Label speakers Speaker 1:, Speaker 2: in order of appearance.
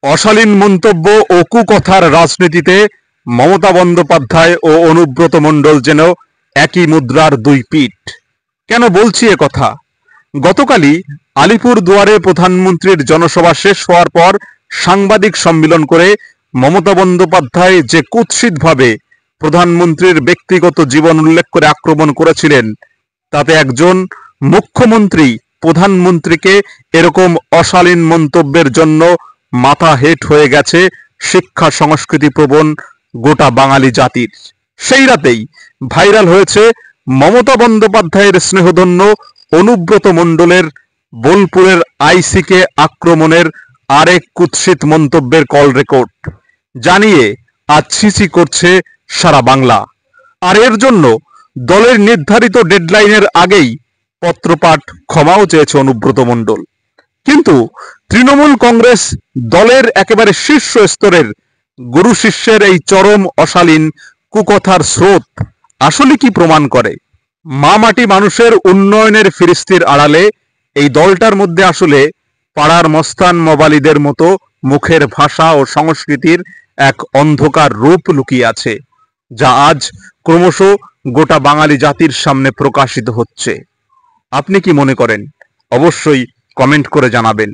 Speaker 1: অশালীন মন্তব্য ও কুকথার রাজনীতিতে মমতা বন্দ্যোপাধ্যায় ও অনুব্রত মণ্ডল যেন একই মুদ্রার দুই পিঠ। কেন বলছি একথা? গতকালই আলিপুরদুয়ারে প্রধানমন্ত্রীর জনসভা শেষ হওয়ার পর সাংবাদিক সম্মেলন করে মমতা বন্দ্যোপাধ্যায় যে কুৎসিতভাবে প্রধানমন্ত্রীর ব্যক্তিগত জীবন উল্লেখ করে আক্রমণ করেছিলেন, তাতে একজন মুখ্যমন্ত্রী প্রধানমন্ত্রীকে এরকম অশালীন মন্তব্যের জন্য মাথা হেট হয়ে গেছে শিক্ষা সংস্কৃতি প্রবণ গোটা বাঙালি জাতির। সেই রাতেই ভাইরাল হয়েছে মমতা বন্দ্যোপাধ্যায়ের স্নেহধন্য অনুব্রত মণ্ডলের বোলপুরের আইসিকে আক্রমণের আরেক কুৎসিত মন্তব্যের কল রেকর্ড, জানিয়ে আজ ছিছি করছে সারা বাংলা। আর এর জন্য দলের নির্ধারিত ডেডলাইনের আগেই পত্রপাঠ ক্ষমাও চেয়েছে অনুব্রত মণ্ডল। কিন্তু তৃণমূল কংগ্রেস দলের একেবারে শীর্ষ স্তরের গুরু শিষ্যের এই চরম অশালীন কুকথার স্রোত আসলে কি প্রমাণ করে? মা মাটি মানুষের উন্নয়নের ফিরিস্তির আড়ালে এই দলটার মধ্যে আসলে পাড়ার মস্তান মবালিদের মতো মুখের ভাষা ও সংস্কৃতির এক অন্ধকার রূপ লুকিয়ে আছে, যা আজ ক্রমশ গোটা বাঙালি জাতির সামনে প্রকাশিত হচ্ছে। আপনি কি মনে করেন? অবশ্যই কমেন্ট করে জানাবেন।